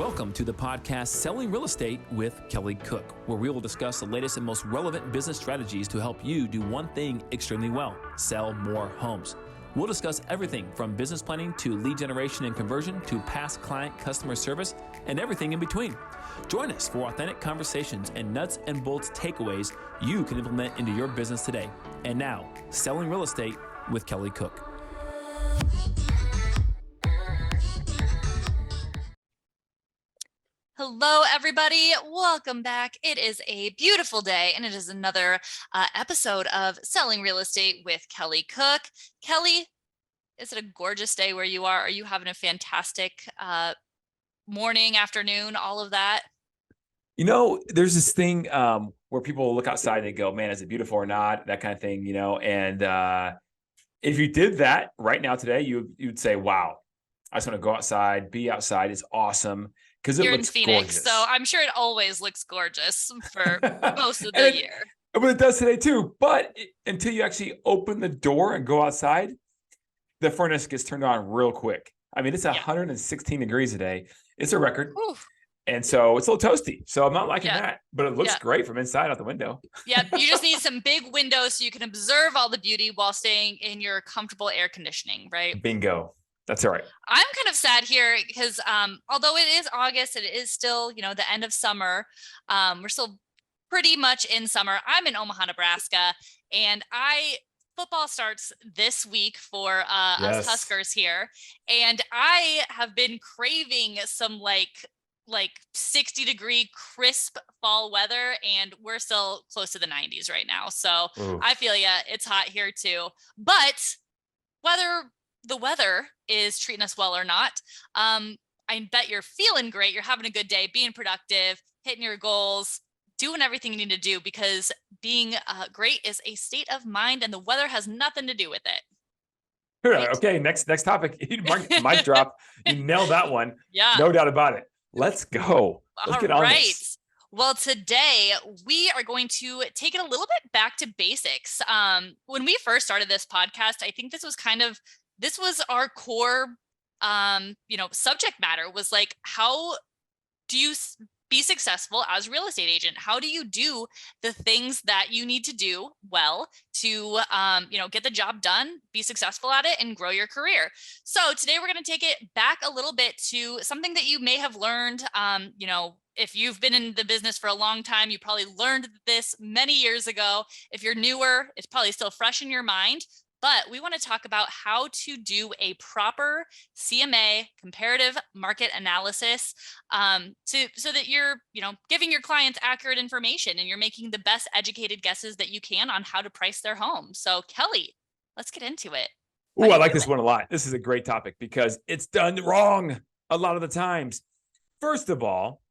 Welcome to the podcast Selling Real Estate with Kelly Cook, where we will discuss the latest and most relevant business strategies to help you do one thing extremely well: sell more homes. We'll discuss everything from business planning to lead generation and conversion to past client customer service and everything in between. Join us for authentic conversations and nuts and bolts takeaways you can implement into your business today. And now, Selling Real Estate with Kelly Cook. Hello, everybody. Welcome back. It is a beautiful day, and it is another episode of Selling Real Estate with Kelly Cook. Kelly, is it a gorgeous day where you are? Are you having a fantastic morning, afternoon, all of that? You know, there's this thing where people look outside and they go, man, is it beautiful or not? That kind of thing, you know? And if you did that right now today, you'd say, wow, I just want to go outside, be outside. It's awesome. Because it looks in Phoenix, gorgeous. so I'm sure it always looks gorgeous for most of the year. But it does today too. But until you actually open the door and go outside, the furnace gets turned on real quick. I mean, it's 116 degrees today. It's a record. Oof. And so it's a little toasty. So I'm not liking that, but it looks great from inside out the window. Yeah, you just need some big windows so you can observe all the beauty while staying in your comfortable air conditioning, right? Bingo. That's all right. I'm kind of sad here because although it is August, it is still, the end of summer. We're still pretty much in summer. I'm in Omaha, Nebraska, and football starts this week for us Huskers here. And I have been craving some like 60-degree crisp fall weather, and we're still close to the 90s right now. So I feel it's hot here too. But the weather is treating us well or not, I bet you're feeling great. You're having a good day, being productive, hitting your goals, doing everything you need to do, because being great is a state of mind, and the weather has nothing to do with it. Right? Okay, next topic. Mic drop. You nailed that one. Yeah, no doubt about it. Let's go. Let's get on this. Well, today we are going to take it a little bit back to basics. When we first started this podcast, I think this was our core, subject matter, was like, how do you be successful as a real estate agent? How do you do the things that you need to do well to, get the job done, be successful at it, and grow your career? So today we're going to take it back a little bit to something that you may have learned, if you've been in the business for a long time, you probably learned this many years ago. If you're newer, it's probably still fresh in your mind. But we want to talk about how to do a proper CMA, comparative market analysis, so that you're, giving your clients accurate information and you're making the best educated guesses that you can on how to price their home. So Kelly, let's get into it. Oh, I like this one a lot. This is a great topic because it's done wrong a lot of the times. First of all,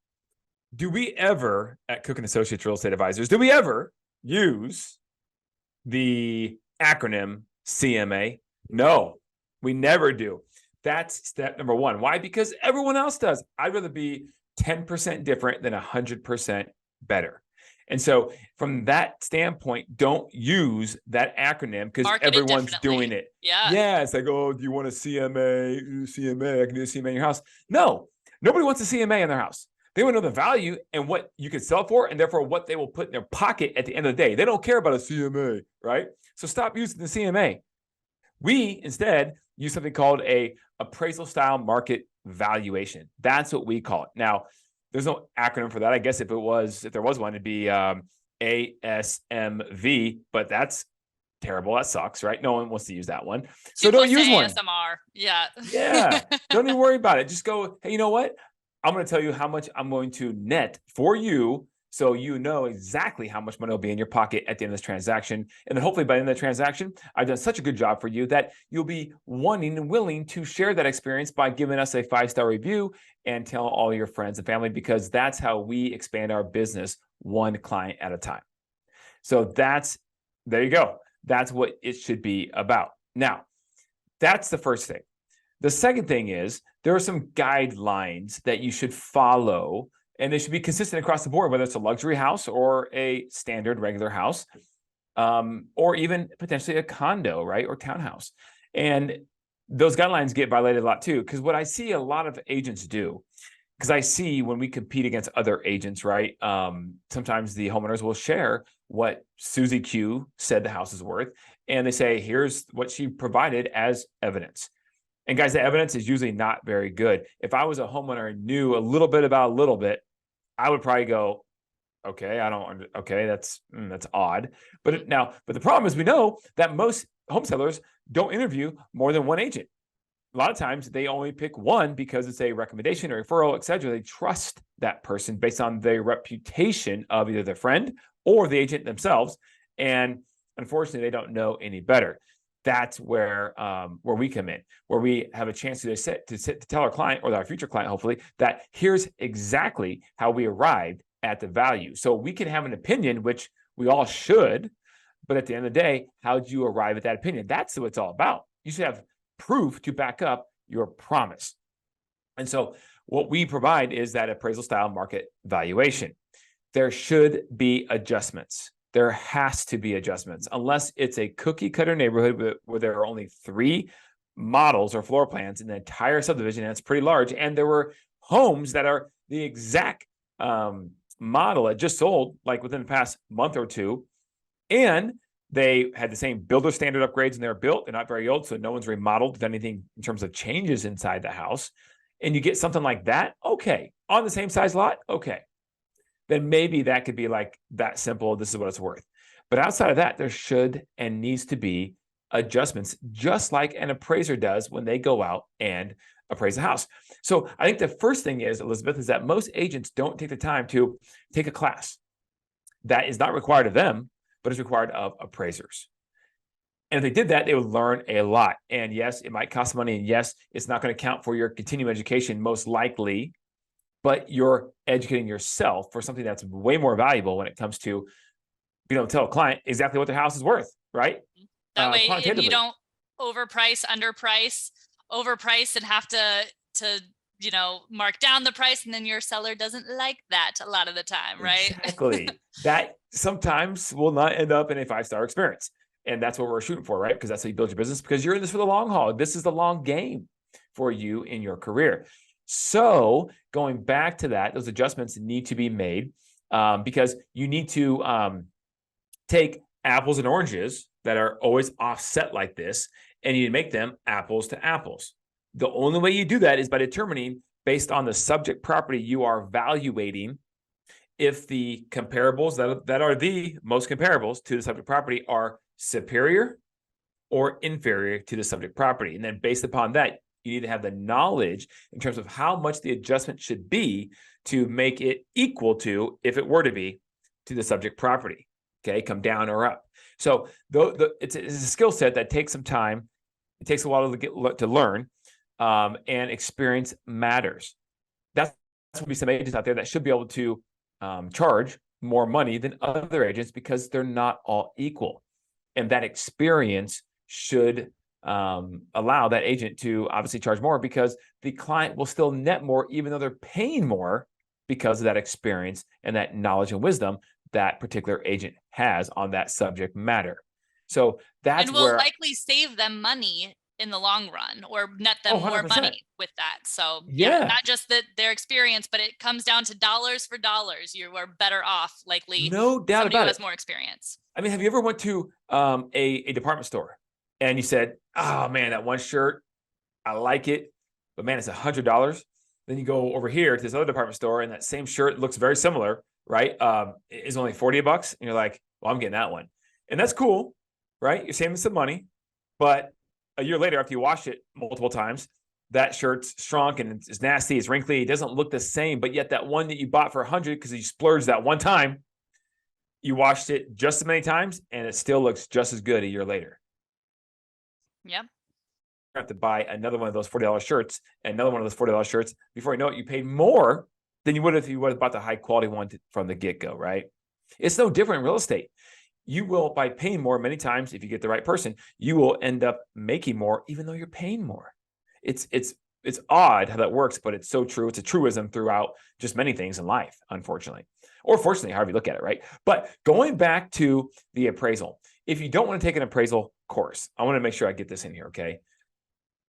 do we ever at Cook & Associates Real Estate Advisors, do we ever use the acronym CMA? No, we never do. That's step number one. Why? Because everyone else does. I'd rather be 10% different than 100% better. And so from that standpoint, don't use that acronym because everyone's doing it. Yeah. It's like, oh, do you want a CMA? CMA, I can do a CMA in your house. No, nobody wants a CMA in their house. They want to know the value and what you can sell for, and therefore what they will put in their pocket at the end of the day. They don't care about a CMA, right? So stop using the CMA. We instead use something called a appraisal style market valuation. That's what we call it. Now, there's no acronym for that. I guess if there was one, it'd be ASMV, but that's terrible. That sucks, right? No one wants to use that one. So don't use one. ASMR. Yeah. Yeah. Don't even worry about it. Just go, hey, you know what? I'm going to tell you how much I'm going to net for you, so you know exactly how much money will be in your pocket at the end of this transaction. And then hopefully by the end of the transaction, I've done such a good job for you that you'll be wanting and willing to share that experience by giving us a 5-star review and tell all your friends and family, because that's how we expand our business one client at a time. So there you go. That's what it should be about. Now, that's the first thing. The second thing is there are some guidelines that you should follow, and they should be consistent across the board, whether it's a luxury house or a standard regular house, or even potentially a condo, right, or townhouse. And those guidelines get violated a lot too, because what I see a lot of agents do, because I see when we compete against other agents, right? Sometimes the homeowners will share what Susie Q said the house is worth, and they say, here's what she provided as evidence. And guys, the evidence is usually not very good. If I was a homeowner and knew a little bit about a little bit, I would probably go, okay, that's odd. But the problem is we know that most home sellers don't interview more than one agent. A lot of times they only pick one because it's a recommendation or referral, et cetera. They trust that person based on their reputation of either their friend or the agent themselves. And unfortunately, they don't know any better. That's where we come in, where we have a chance to tell our client or our future client, hopefully, that here's exactly how we arrived at the value. So we can have an opinion, which we all should, but at the end of the day, how did you arrive at that opinion? That's what it's all about. You should have proof to back up your promise. And so what we provide is that appraisal style market valuation. There should be adjustments. There has to be adjustments, unless it's a cookie cutter neighborhood where there are only 3 models or floor plans in the entire subdivision, and it's pretty large. And there were homes that are the exact model that just sold like within the past month or two. And they had the same builder standard upgrades and they're built. They're not very old, so no one's remodeled with anything in terms of changes inside the house. And you get something like that, okay. On the same size lot, okay. Then maybe that could be like that simple, this is what it's worth. But outside of that, there should and needs to be adjustments, just like an appraiser does when they go out and appraise a house. So I think the first thing is, Elizabeth, is that most agents don't take the time to take a class. That is not required of them, but is required of appraisers. And if they did that, they would learn a lot. And yes, it might cost money. And yes, it's not going to count for your continuing education, most likely, but you're educating yourself for something that's way more valuable when it comes to being able to tell a client exactly what their house is worth, right? That way, and you don't overprice, overprice, and have to mark down the price, and then your seller doesn't like that a lot of the time, right? Exactly. That sometimes will not end up in a 5-star experience. And that's what we're shooting for, right? Because that's how you build your business, because you're in this for the long haul. This is the long game for you in your career. So going back to that, those adjustments need to be made because you need to take apples and oranges that are always offset like this, and you make them apples to apples. The only way you do that is by determining, based on the subject property you are evaluating, if the comparables that are the most comparables to the subject property are superior or inferior to the subject property. And then based upon that, you need to have the knowledge in terms of how much the adjustment should be to make it equal to, if it were to be, to the subject property. Okay, come down or up. So it's a skill set that takes some time. It takes a while to learn, and experience matters. That's will be some agents out there that should be able to charge more money than other agents because they're not all equal. And that experience should allow that agent to obviously charge more, because the client will still net more, even though they're paying more, because of that experience and that knowledge and wisdom that particular agent has on that subject matter. So that's and will likely save them money in the long run, or net them more money with that. So yeah, not just that their experience, but it comes down to dollars for dollars. You are better off, likely. No doubt about it. Who has more experience. I mean, have you ever went to a department store and you said, "Oh man, that one shirt, I like it, but man, it's $100." Then you go over here to this other department store and that same shirt looks very similar, right? Is only $40, and you're like, "Well, I'm getting that one," and that's cool, right? You're saving some money, but a year later, after you wash it multiple times, that shirt's shrunk and it's nasty, it's wrinkly, it doesn't look the same. But yet that one that you bought for $100 because you splurged that one time, you washed it just as many times and it still looks just as good a year later. Yep. You have to buy another one of those $40 shirts and another one of those $40 shirts. Before you know it, you paid more than you would if you would have bought the high quality one from the get-go, right? It's no different in real estate. You will, by paying more many times, if you get the right person, you will end up making more, even though you're paying more. It's odd how that works, but it's so true. It's a truism throughout just many things in life, unfortunately, or fortunately, however you look at it, right? But going back to the appraisal, if you don't want to take an appraisal course, I want to make sure I get this in here, okay?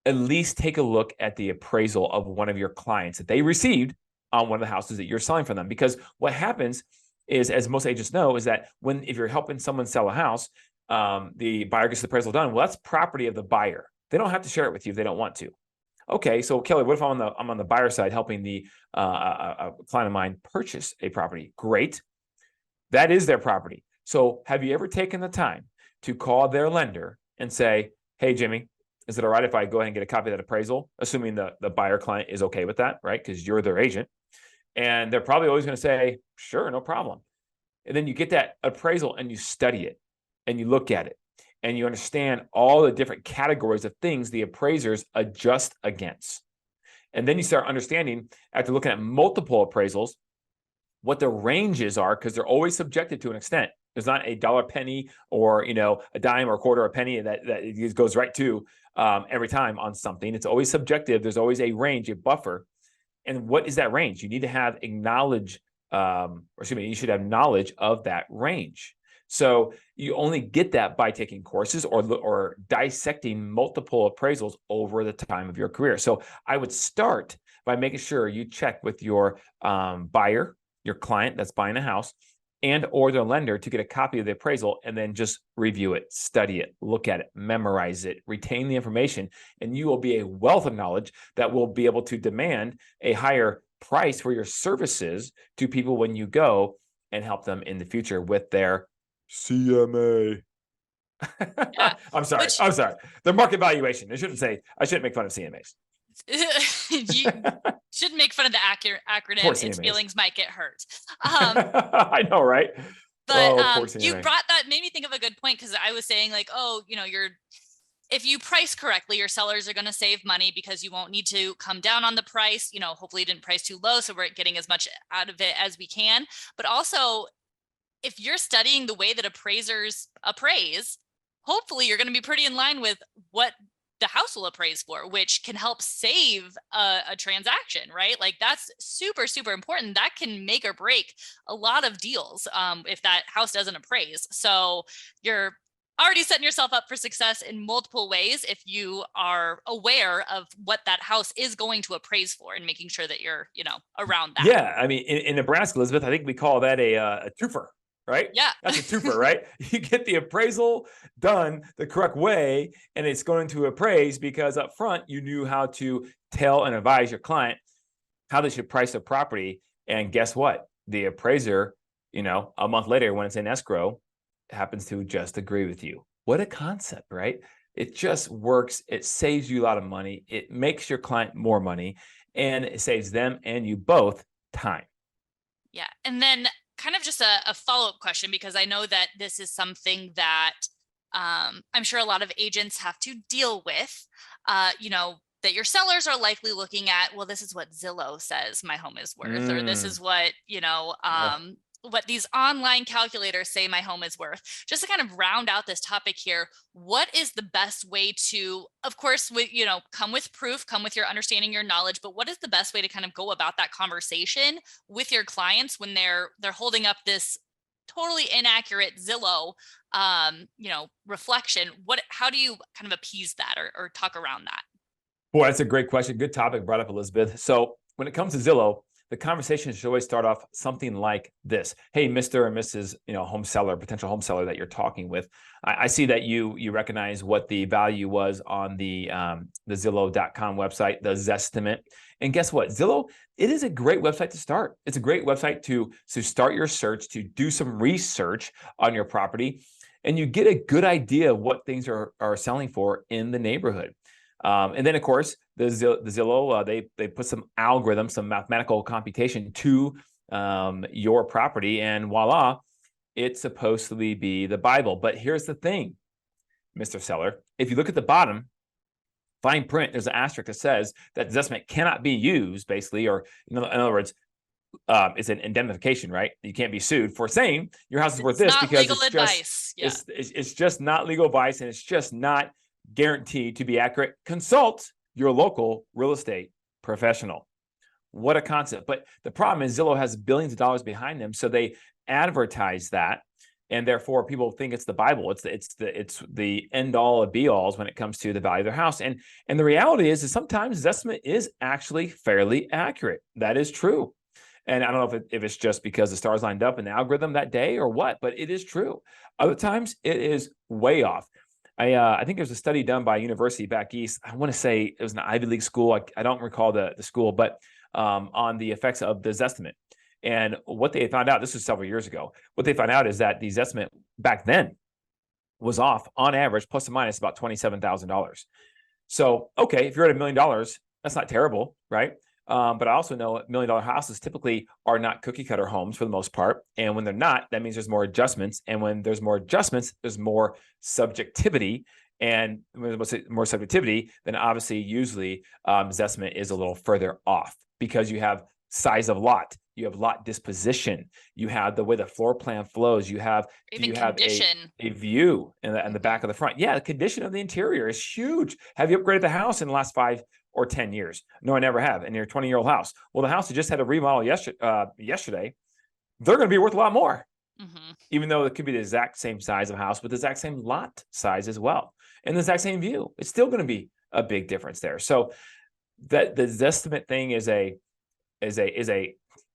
At least take a look at the appraisal of one of your clients that they received on one of the houses that you're selling for them. Because what happens is, as most agents know, is that if you're helping someone sell a house, the buyer gets the appraisal done. Well, that's property of the buyer. They don't have to share it with you if they don't want to. Okay, so Kelly, what if I'm on the buyer side helping a client of mine purchase a property? Great, that is their property. So have you ever taken the time to call their lender and say, hey, Jimmy, is it all right if I go ahead and get a copy of that appraisal, assuming the buyer client is okay with that, right? Because you're their agent. And they're probably always going to say, sure, no problem. And then you get that appraisal and you study it and you look at it and you understand all the different categories of things the appraisers adjust against. And then you start understanding, after looking at multiple appraisals, what the ranges are, because they're always subjective to an extent. There's not a dollar penny or a dime or a quarter or a penny that it goes right to every time on something. It's always subjective. There's always a range, a buffer. And what is that range? You need to have you should have knowledge of that range. So you only get that by taking courses or dissecting multiple appraisals over the time of your career. So I would start by making sure you check with your buyer, your client that's buying a house, and or their lender to get a copy of the appraisal, and then just review it, study it, look at it, memorize it, retain the information, and you will be a wealth of knowledge that will be able to demand a higher price for your services to people when you go and help them in the future with their CMA. Yeah. I'm sorry. The market valuation. I shouldn't make fun of CMAs. You shouldn't make fun of the acronym. Its feelings might get hurt. I know, right? But you made me think of a good point, because I was saying if you price correctly, your sellers are going to save money because you won't need to come down on the price. Hopefully you didn't price too low, so we're getting as much out of it as we can. But also, if you're studying the way that appraisers appraise, hopefully you're going to be pretty in line with what the house will appraise for, which can help save a transaction, right? Like, that's super, super important. That can make or break a lot of deals if that house doesn't appraise. So you're already setting yourself up for success in multiple ways if you are aware of what that house is going to appraise for, and making sure that you're, around that. Yeah. I mean, in Nebraska, Elizabeth, I think we call that a twofer. Right? Yeah. That's a twofer, right? You get the appraisal done the correct way, and it's going to appraise because up front you knew how to tell and advise your client how they should price their property. And guess what? The appraiser, a month later when it's in escrow, happens to just agree with you. What a concept, right? It just works. It saves you a lot of money. It makes your client more money, and it saves them and you both time. Yeah. And then kind of just a follow-up question, because I know that this is something that I'm sure a lot of agents have to deal with, that your sellers are likely looking at, well, this is what Zillow says my home is worth, or this is what, what these online calculators say my home is worth. Just to kind of round out this topic here, what is the best way to, of course, come with proof, come with your understanding, your knowledge, but what is the best way to kind of go about that conversation with your clients when they're holding up this totally inaccurate Zillow, reflection? How do you kind of appease that or talk around that? Boy, that's a great question. Good topic brought up, Elizabeth. So when it comes to Zillow, the conversation should always start off something like this. Hey, Mr. or Mrs. Home seller, potential home seller that you're talking with. I see that you recognize what the value was on the Zillow.com website, the Zestimate. And guess what? Zillow, it is a great website to start. It's a great website to start your search, to do some research on your property, and you get a good idea of what things are selling for in the neighborhood. And then, of course, the Zillow, they put some algorithms, some mathematical computation to your property, and voila, it's supposed to be the Bible. But here's the thing, Mr. Seller. If you look at the bottom, fine print, there's an asterisk that says that the estimate cannot be used, basically, or in other words, it's an indemnification, right? You can't be sued for saying your house is worth this because legal advice. It's just not legal advice, and it's just not guaranteed to be accurate. Consult your local real estate professional. What a concept. But the problem is Zillow has billions of dollars behind them, so they advertise that, and therefore people think it's the Bible. It's the end all of be alls when it comes to the value of their house. And the reality is sometimes this estimate is actually fairly accurate. That is true. And I don't know if it's just because the stars lined up in the algorithm that day or what, but it is true. Other times it is way off. I think there's a study done by a university back east. I want to say it was an Ivy League school. I don't recall the school, but on the effects of the Zestimate. And what they found out, this was several years ago, what they found out is that the Zestimate back then was off on average, plus or minus about $27,000. So, okay, if you're at $1 million, that's not terrible, right? But I also know $1 million houses typically are not cookie cutter homes for the most part. And when they're not, that means there's more adjustments. And when there's more adjustments, there's more subjectivity. And when there's more subjectivity, then obviously usually Zestimate is a little further off because you have size of lot, you have lot disposition, you have the way the floor plan flows, you have a view in the back of the front. Yeah, the condition of the interior is huge. Have you upgraded the house in the last 5 or 10 years? No, I never have. In your 20-year-old house. Well, the house that just had a remodel yesterday, they're going to be worth a lot more, even though it could be the exact same size of house with the exact same lot size as well, and the exact same view. It's still going to be a big difference there. So that the Zestimate thing is a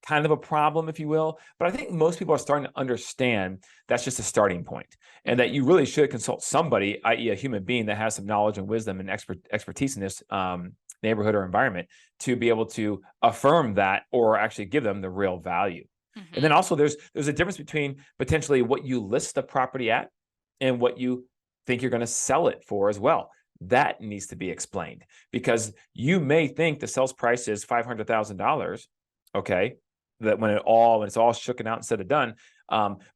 kind of a problem, if you will. But I think most people are starting to understand that's just a starting point, and that you really should consult somebody, i.e. a human being that has some knowledge and wisdom and expertise in this neighborhood or environment to be able to affirm that or actually give them the real value. And then also there's a difference between potentially what you list the property at and what you think you're going to sell it for as well. That needs to be explained, because you may think the sales price is $500,000. Okay. That when it's all shooken out and said and done.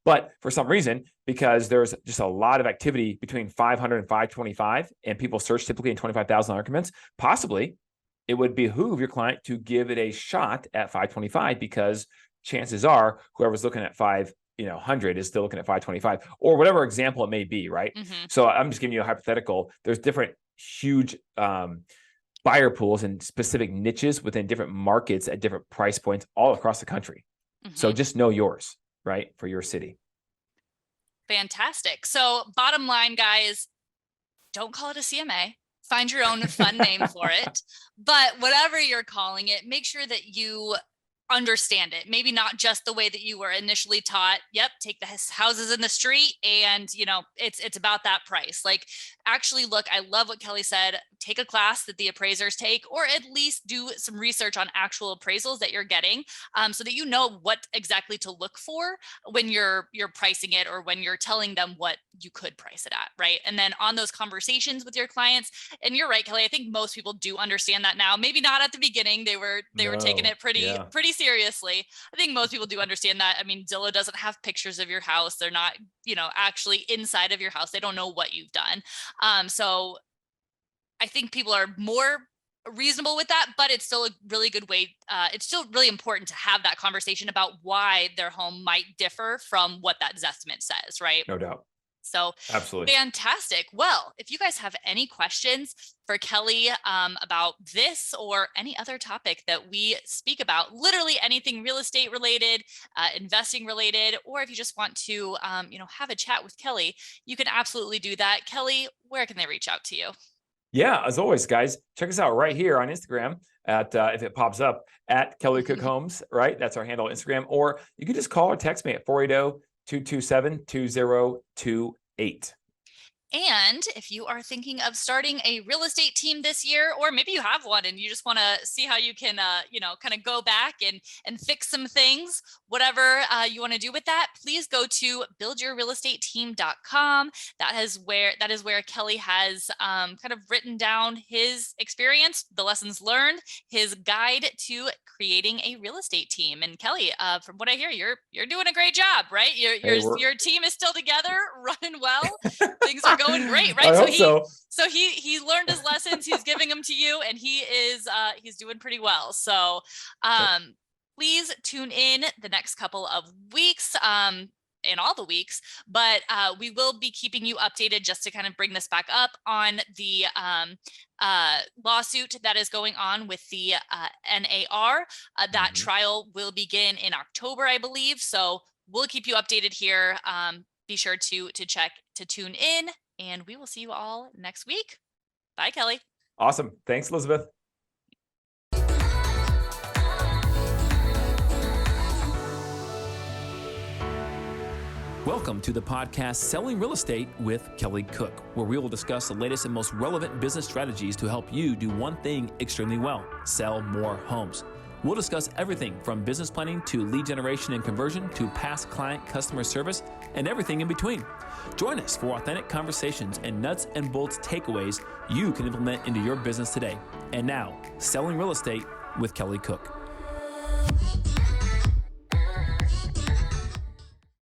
But for some reason, because there's just a lot of activity between 500 and 525, and people search typically in $25,000 increments, possibly it would behoove your client to give it a shot at 525, because chances are whoever's looking at 500 is still looking at 525, or whatever example it may be, right? So I'm just giving you a hypothetical. There's different huge buyer pools and specific niches within different markets at different price points all across the country. So just know yours, right, for your city. Fantastic. So bottom line, guys, don't call it a CMA. Find your own fun name for it. But whatever you're calling it, make sure that you understand it. Maybe not just the way that you were initially taught. Yep, take the houses in the street and, it's about that price. Like, actually look, I love what Kelly said. Take a class that the appraisers take, or at least do some research on actual appraisals that you're getting, so that you know what exactly to look for when you're pricing it, or when you're telling them what you could price it at, right? And then on those conversations with your clients, and you're right, Kelly, I think most people do understand that now. Maybe not at the beginning. They were taking it pretty seriously. I think most people do understand that. I mean, Zillow doesn't have pictures of your house. They're not, actually inside of your house. They don't know what you've done. So I think people are more reasonable with that, but it's still a really good way. It's still really important to have that conversation about why their home might differ from what that Zestimate says, right? No doubt. So absolutely fantastic. Well, if you guys have any questions for Kelly about this or any other topic that we speak about, literally anything real estate related, investing related, or if you just want to, have a chat with Kelly, you can absolutely do that. Kelly, where can they reach out to you? Yeah, as always, guys, check us out right here on Instagram at, if it pops up, at Kelly Cook Homes, right? That's our handle on Instagram. Or you can just call or text me at 480-227-2028. And if you are thinking of starting a real estate team this year, or maybe you have one and you just want to see how you can, kind of go back and fix some things, whatever you want to do with that, please go to buildyourrealestateteam.com. That is where Kelly has kind of written down his experience, the lessons learned, his guide to creating a real estate team. And Kelly, from what I hear, you're doing a great job, right? Your team is still together, running well. Things are going great, right? I hope so. So he learned his lessons. He's giving them to you, and he's doing pretty well. So please tune in the next couple of weeks. In all the weeks, but we will be keeping you updated just to kind of bring this back up on the lawsuit that is going on with the NAR. That trial will begin in October, I believe. So we'll keep you updated here. Be sure to tune in, and we will see you all next week. Bye, Kelly. Awesome. Thanks, Elizabeth. Welcome to the podcast Selling Real Estate with Kelly Cook, where we will discuss the latest and most relevant business strategies to help you do one thing extremely well: sell more homes. We'll discuss everything from business planning to lead generation and conversion to past client customer service and everything in between. Join us for authentic conversations and nuts and bolts takeaways you can implement into your business today. And now, Selling Real Estate with Kelly Cook.